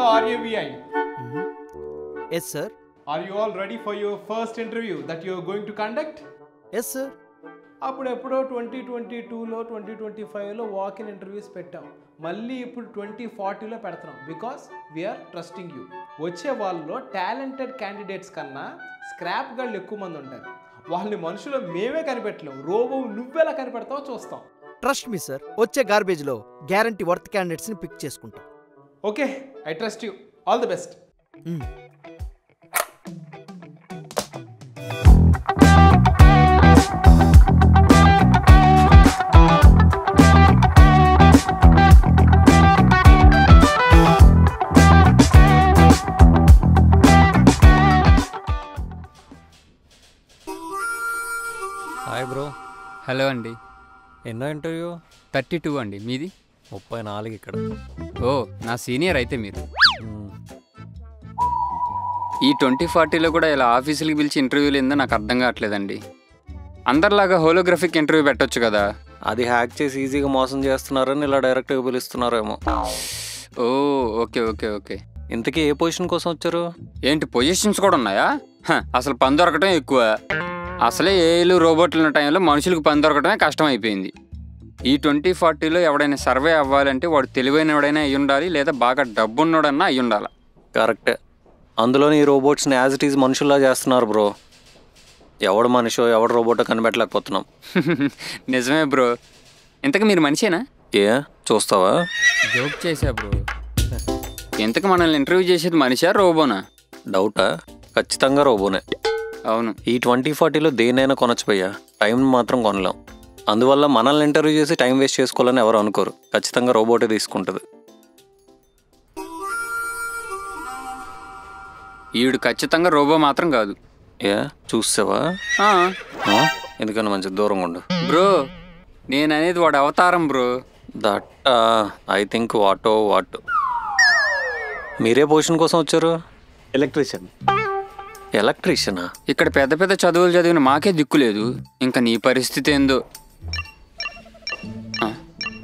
Hello, RUVI. Yes, sir. Are you all ready for your first interview that you are going to conduct? Yes, sir. అప్పుడెప్పుడో 2022లో 2025లో walk in interviews పెట్టాం. మళ్ళీ ఇప్పుడు 2040లో పెడుతున్నాం. Because we are trusting you. వచ్చే వాళ్ళలో టాలెంటెడ్ క్యాండిడేట్స్ కన్నా స్క్రాప్ గర్ల్ ఎక్కువ మంది ఉంటారు. వాళ్ళని మనుషులు మేమే కనిపెట్టలేం. రోబో నువ్వెలా కనిపెడతావో చూస్తాం. ట్రస్ట్ మీ సార్, వచ్చే గార్బేజ్లో గ్యారంటీ వర్త్ క్యాండిడేట్స్ని పిక్ చేసుకుంటాం. Okay, I trust you. All the best. Hi bro. Hello అండి. ఎన్నో ఇంటర్వ్యూ? 32 అండి. మీది? 34 ఇక్కడ. ఓ, నా సీనియర్ అయితే మీరు. ఈ 2040లో కూడా ఇలా ఆఫీసులకి పిలిచి ఇంటర్వ్యూలు ఏందో నాకు అర్థం కావట్లేదండి. అందరిలాగా హోలోగ్రఫిక్ ఇంటర్వ్యూ పెట్టొచ్చు కదా. అది హ్యాక్ చేసి ఈజీగా మోసం చేస్తున్నారని ఇలా డైరెక్ట్గా పిలుస్తున్నారేమో. ఓ, ఓకే ఓకే ఓకే. ఇంతకీ ఏ పొజిషన్ కోసం వచ్చారు? ఏంటి పొజిషన్స్ కూడా ఉన్నాయా? అసలు పని దొరకటం ఎక్కువ. అసలే ఏలు రోబోట్లు ఉన్న టైంలో మనుషులకు పని దొరకటమే కష్టం అయిపోయింది. ఈ 2040లో ఎవడైనా సర్వే అవ్వాలంటే వాడు తెలివైన ఎవడైనా అయ్యి ఉండాలి, లేదా బాగా డబ్బున్నోడన్నా అయ్యి ఉండాలి. కరెక్టే. అందులోని ఈ రోబోట్స్ని యాజ్ ఇట్ ఈజ్ మనుషుల్లా చేస్తున్నారు బ్రో. ఎవడు మనిషో ఎవడు రోబోటో కనిపెట్టలేకపోతున్నాం. నిజమే బ్రో. ఇంతకు మీరు మనిషేనా? ఏ చూస్తావా? జోక్ చేసా బ్రో. ఇంతకు మనల్ని ఇంటర్వ్యూ చేసేది మనిషా రోబోనా? డౌటా? ఖచ్చితంగా రోబోనే. అవును. ఈ 2040లో దేనైనా కొనొచ్చు భయ్యా, టైం మాత్రం కొనలేం. అందువల్ల మనల్ని ఇంటర్వ్యూ చేసి టైం వేస్ట్ చేసుకోవాలని ఎవరు అనుకోరు. ఖచ్చితంగా రోబోటే తీసుకుంటుంది. ఈవిడు ఖచ్చితంగా రోబో మాత్రం కాదు. ఏ చూసావా? ఎందుకన్నా మంచి దూరంగా ఉండు బ్రో. నేననేది వాడు అవతారం బ్రో. దట్ ఐ థింక్ వాటో వాట్. మీరే పొజిషన్ కోసం వచ్చారు? ఎలక్ట్రీషియన్. ఎలక్ట్రీషియనా? ఇక్కడ పెద్ద పెద్ద చదువులు చదివిన మాకే దిక్కులేదు, ఇంకా నీ పరిస్థితి ఏందో.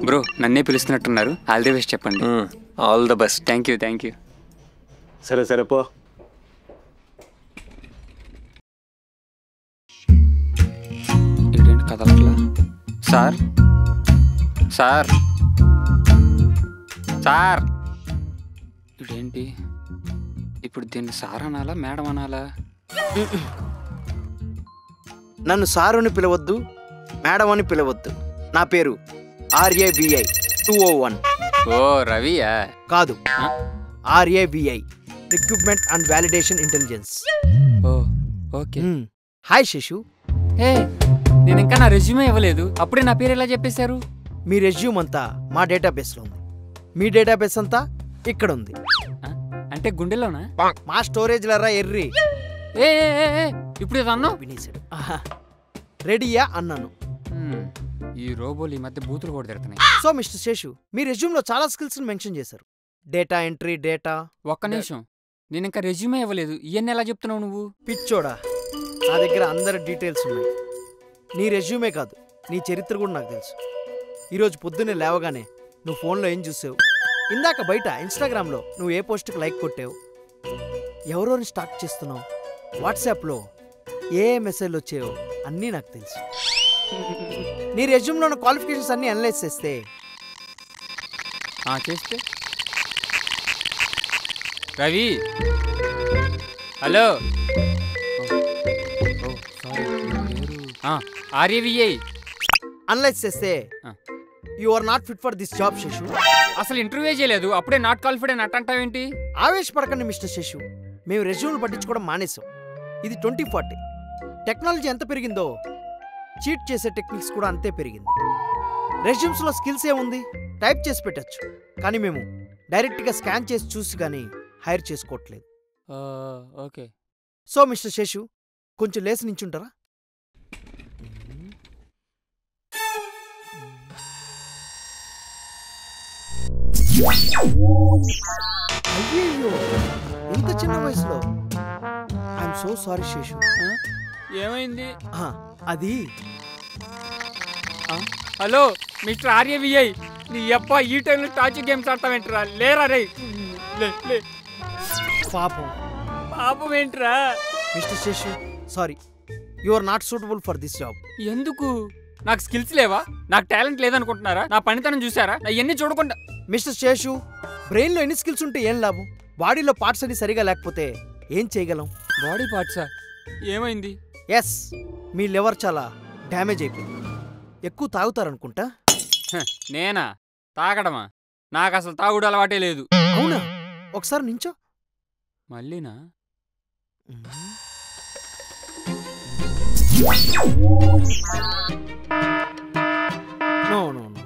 బ్రో, నన్నే పిలుస్తున్నట్టున్నారు. ఆల్ ది బెస్ట్ చెప్పండి. All the best. Thank you thank you. సరే సరే పో. ఇదేంటి కదలట్లా? Sir sir sir. ఇదేంటి ఇప్పుడు? దీన్ని సార్ అనాలా మేడం అనాలా? నన్ను సారు అని పిలవద్దు, మేడం అని పిలవద్దు. నా పేరు RAVI 201. ఓ, రవియా? కాదు, RAVI recruitment and validation intelligence. ఓ, ఓకే. హాయ్ శశు. ఏ, నేను ఇంకా నా రెజ్యూమే ఇవ్వలేదు, అప్పుడే నా పేరు ఎలా చెప్పేశారు? మీ రెజ్యూమ్ అంతా మా డేటాబేస్లో ఉంది, మీ డేటాబేస్ అంతా ఇక్కడ ఉంది. అంటే గుండెలోనా? మా స్టోరేజ్ లరా ఎర్రి. ఏ ఇప్పుడు ఇది అన్నా వినేశాడు. రెడీయా అన్నాను. ఈ రోబోలు ఈ మధ్య బూతులు కూడా తిడుతున్నాయి. సో మిస్టర్ శేషు, మీ రెజ్యూమ్లో చాలా స్కిల్స్ మెన్షన్ చేశారు. Data entry, data. ఒక్క నిమిషం, నేను ఇంకా రెజ్యూమే ఇవ్వలేదు, ఇవన్నీ ఎలా చెప్తున్నావు నువ్వు? పిచ్చోడా, నా దగ్గర అందరి డీటెయిల్స్ ఉన్నాయి. నీ రెజ్యూమే కాదు, నీ చరిత్ర కూడా నాకు తెలుసు. ఈరోజు పొద్దున్నే లేవగానే నువ్వు ఫోన్లో ఏం చూసావు, ఇందాక బయట ఇన్స్టాగ్రామ్లో నువ్వు ఏ పోస్ట్కి లైక్ కొట్టావు, ఎవరోని స్టార్ట్ చేస్తున్నావు, వాట్సాప్లో ఏ మెసేజ్లు వచ్చాయో అన్నీ నాకు తెలుసు. నీ రెజ్యూమ్లో ఉన్న క్వాలిఫికేషన్స్ అన్నీ అనలైజ్ చేస్తే రవి, హలో. RAVI అనలైజ్ చేస్తే you are not fit for this job Shashu. అసలు ఇంటర్వ్యూ చేయలేదు, అప్పుడే నాట్ కాన్ఫిడెంట్ అట్టంటావేంటి? ఆవేశపడకండి మిస్టర్ శశు, మేము రెజ్యూమ్లు పట్టించుకోవడం మానేసాం. ఇది 2040. టెక్నాలజీ ఎంత పెరిగిందో చీట్ చేసే టెక్నిక్స్ కూడా అంతే పెరిగింది. రెజ్యూమ్స్లో స్కిల్స్ ఏముంది, టైప్ చేసి పెట్టచ్చు, కానీ మేము డైరెక్ట్గా స్కాన్ చేసి చూసి కానీ హైర్ చేసుకోవట్లేదు. ఓకే. సో మిస్టర్ శేషు, కొంచెం లేసి నించుంటారా? అయ్యో, ఇంత చిన్న వయసులో. I'm so sorry Seshu. ఏమైంది? అది హలో మిస్టర్ RAVI, నీ అబ్బా ఈ టైంలో టార్చ్ గేమ్స్ ఆడతావేంటరా? లేరా రే. పాపం. పాపం ఏంట్రా? Mister Seshu, sorry, you are not suitable for this job. ఎందుకు? నాకు స్కిల్స్ లేవా? నాకు టాలెంట్ లేదనుకుంటున్నారా? నా పనితనం చూసారా? ఇవన్నీ చూడకుండా. మిస్టర్ శేషు, బ్రెయిన్లో ఎన్ని స్కిల్స్ ఉంటే ఏం లాభం? బాడీలో పార్ట్స్ అన్ని సరిగా లేకపోతే ఏం చేయగలం? బాడీ పార్ట్సా? ఏమైంది? ఎస్, మీ లివర్ చాలా డ్యామేజ్ అయిపోయింది. ఎక్కువ తాగుతారనుకుంటా. నేనా తాగడమా? నాకు అసలు తాగుడు అలవాటే లేదు. అవునా? ఒకసారి నించో. మళ్ళీనా? నో నో నో,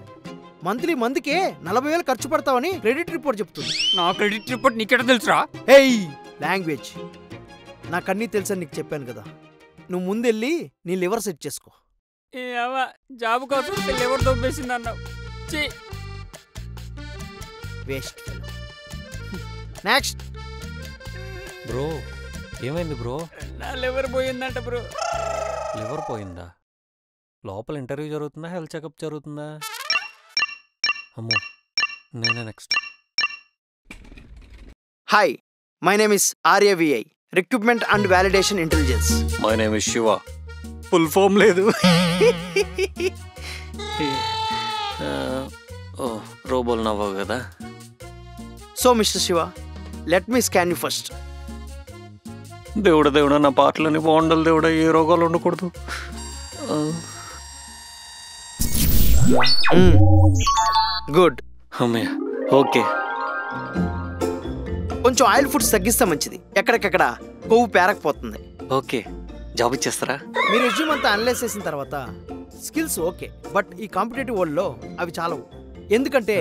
మంత్లీ మందుకే 40,000 ఖర్చు పడతావని క్రెడిట్ రిపోర్ట్ చెప్తుంది. నా క్రెడిట్ రిపోర్ట్ నీకెట తెలుసురా? ఏయ్, లాంగ్వేజ్. నాకన్నీ తెలుసని నీకు చెప్పాను కదా. నువ్వు ముందెళ్ళి నీ లివర్ సెట్ చేసుకో. జాబ్ కోసం లివర్ దొబ్బేసింది అన్నావు. వేస్ట్. నెక్స్ట్. బ్రో ఏమైంది బ్రో? నా లివర్ పోయిందంట బ్రో. లివర్ పోయిందా? లోపల ఇంటర్వ్యూ జరుగుతుందా, హెల్త్ చెకప్ జరుగుతుందా? అమ్మో, నేనే next. Hi, my name is RAVI, recruitment and validation intelligence. My name is Shiva. Full form లేదు. ఓ, రోబోలు నవ్వవు కదా. So mister Shiva, let me scan you first. దేవుడా నా పాటలని బాగుండాలి దేవుడా, ఏ రోగాలు ఉండకూడదు. గుడ్. అమ్మయ్య, ఓకే. కొంచెం ఆయిల్ ఫుడ్స్ తగ్గిస్తే మంచిది. ఎక్కడికెక్కడ కొవ్వు పేరకపోతుంది. ఓకే, జాబ్ ఇచ్చేస్తారా? మీరు రెజ్యూమ్ అంతా అనలైజ్ చేసిన తర్వాత స్కిల్స్ ఓకే, బట్ ఈ కాంపిటేటివ్ వరల్డ్లో అవి చాలవు. ఎందుకంటే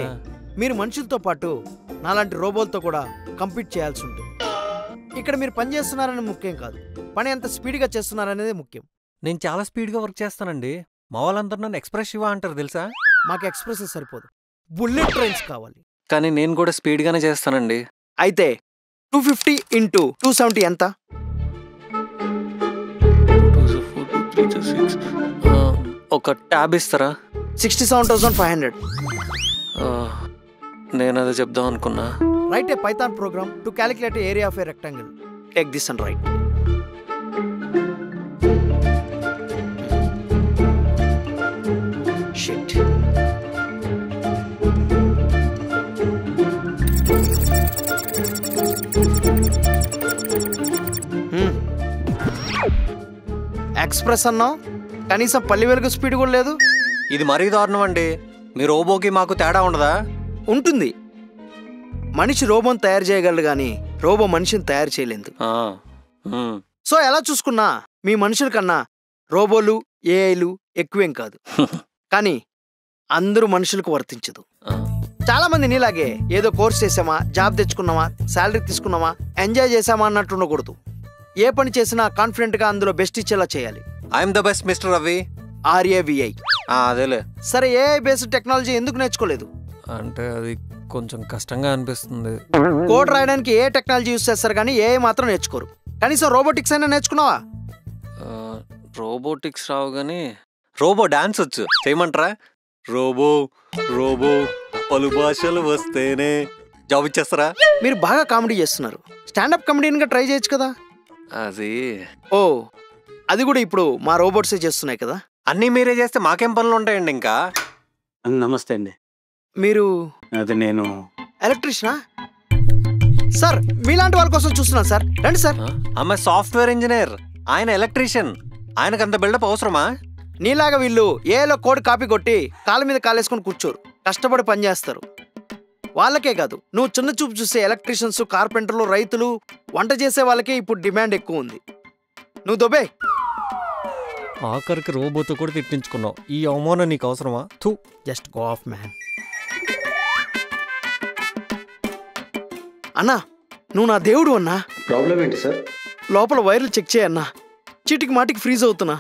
మీరు మనుషులతో పాటు నాలాంటి రోబోలతో కూడా కంపీట్ చేయాల్సి ఉంటుంది. ఇక్కడ మీరు పని చేస్తున్నారని ముఖ్యం కాదు, పని ఎంత స్పీడ్గా చేస్తున్నారనేది ముఖ్యం. నేను చాలా స్పీడ్గా వర్క్ చేస్తానండి. మా వాళ్ళందరూ నన్ను ఎక్స్ప్రెస్ శివ అంటారు తెలుసా. మాకు ఎక్స్ప్రెస్ సరిపోదు, బుల్లెట్ ట్రైన్స్ కావాలి. కానీ నేను కూడా స్పీడ్గానే చేస్తానండి. అయితే 250 into 270 ఎంత? ఒక ట్యాబ్ ఇస్తారా? 67,500. నేను అదే చెప్దాం అనుకున్నా. Write a Python program to calculate the area of a rectangle. Take this and write. Shit. Express అన్నావు, కనీసం పల్లి వెలుగు స్పీడ్ కూడా లేదు. ఇది మరీ దారుణం అండి. మీ రోబోకి మాకు తేడా ఉండదా? ఉంటుంది. మనిషి రోబోని తయారు చేయగలడు కానీ రోబో మనిషిని తయారు చేయలేదు. సో ఎలా చూసుకున్నా మీ మనుషుల కన్నా రోబోలు ఏఐలు ఎక్కువేం కాదు. కానీ అందరూ మనుషులకు వర్తించదు. చాలా మంది నీలాగే ఏదో కోర్స్ చేసామా, జాబ్ తెచ్చుకున్నామా, శాలరీ తీసుకున్నామా, ఎంజాయ్ చేసామా అన్నట్టు ఉండకూడదు. ఏ పని చేసినా కాన్ఫిడెంట్గా అందులో బెస్ట్ ఇచ్చేలా చేయాలి. I'm the best mister Ravi. RAVI. అదేలే. సరే, ఏఐ బేస్డ్ టెక్నాలజీ ఎందుకు నేర్చుకోలేదు? అంటే అది కొంచెం కష్టంగా అనిపిస్తుంది. కోడ్ రాయడానికి ఏ టెక్నాలజీ యూస్ చేస్తారు కానీ ఏఐ మాత్రం నేర్చుకోరు. కనీసం రోబోటిక్స్ అయినా నేర్చుకున్నావా? రోబోటిక్స్ రావు కానీ రోబో డాన్స్ వచ్చు, చేయమంటారా? రోబో రోబో పలు భాషలు వస్తేనే జాబ్ ఇచ్చేస్తారా? మీరు బాగా కామెడీ చేస్తున్నారు. స్టాండప్ కామెడీగా ట్రై చేయొచ్చు కదా. అది అది కూడా ఇప్పుడు మా రోబోట్సే చేస్తున్నాయి కదా. అన్నీ మీరే చేస్తే మాకేం పనులు ఉంటాయండి ఇంకా. నమస్తే అండి. మీరు అదే నేను ఎలక్ట్రీషియనా? సార్ మీలాంటి వాళ్ళ కోసం చూస్తున్నాను సార్. రండి సార్. ఆమె సాఫ్ట్వేర్ ఇంజనీర్, ఆయన ఎలక్ట్రీషియన్. ఆయనకు అంత బిల్డప్ అవసరమా? నీలాగా వీళ్ళు ఏలో కోడ్ కాపీ కొట్టి కాళ్ళ మీద కాలేసుకొని కూర్చోరు, కష్టపడి పని చేస్తారు. వాళ్ళకే కాదు, నువ్వు చిన్న చూపు చూసే ఎలక్ట్రీషియన్స్, కార్పెంటర్లు, రైతులు, వంట చేసే వాళ్ళకే ఇప్పుడు డిమాండ్ ఎక్కువ ఉంది. నువ్వు దొబ్బే. ఆఖరికి రోబోతో కూడా తిట్టించుకున్నావు. ఈ అవమానం నీకు అవసరమా? థూ, జస్ట్ గో ఆఫ్ మ్యాన్. అన్నా, నువ్వు నా దేవుడు అన్నా. ప్రాబ్లం ఏంటి సార్? లోపల వైర్లు చెక్ చేయన్నా. చీటికి మాటికి ఫ్రీజ్ అవుతున్నా,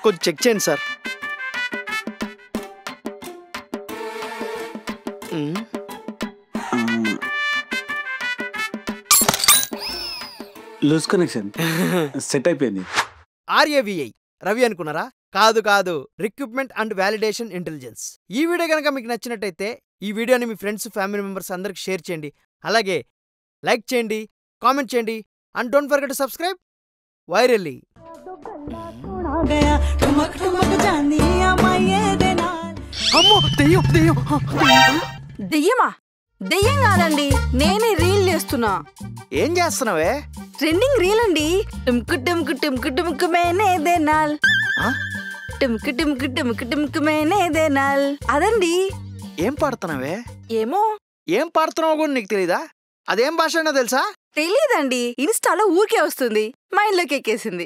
కొంచెం చెక్ చేయండి సార్. లూజ్ కనెక్షన్ సెట్ అయిపోయింది. ఆర్ఏవిఐ రవి అనుకున్నారా? కాదు కాదు, రిక్రూట్మెంట్ అండ్ వ్యాలిడేషన్ ఇంటెలిజెన్స్. ఈ వీడియో కనుక మీకు నచ్చినట్టయితే ఈ వీడియోని మీ ఫ్రెండ్స్, ఫ్యామిలీ మెంబర్స్ అందరికి షేర్ చేయండి. అలాగే లైక్ చేయండి, కామెంట్ చేయండి and don't forget to subscribe virally. అమ్మో దెయ్యం దెయ్యం. దెయ్యమా? దెయ్యం కాదండి, నేనే రీల్ చేస్తున్నా. ఏం చేస్తున్నావే? ట్రెండింగ్ రీల్ అండి. టుమ్కు టుమ్కు టుమ్కు టుమ్కు మేనేదే నాల్, టుమ్కు టుమ్కు టుమ్కు టుమ్కు మేనేదే నాల్. అదండి. ఏం పాడుతున్నావే? ఏమో. ఏం పాడుతున్నావో కూడా నీకు తెలీదా? అదేం భాష అయినా తెలుసా? తెలీదండి, ఇన్స్టాలో ఊరికే వస్తుంది, మైండ్లోకి ఎక్కేసింది.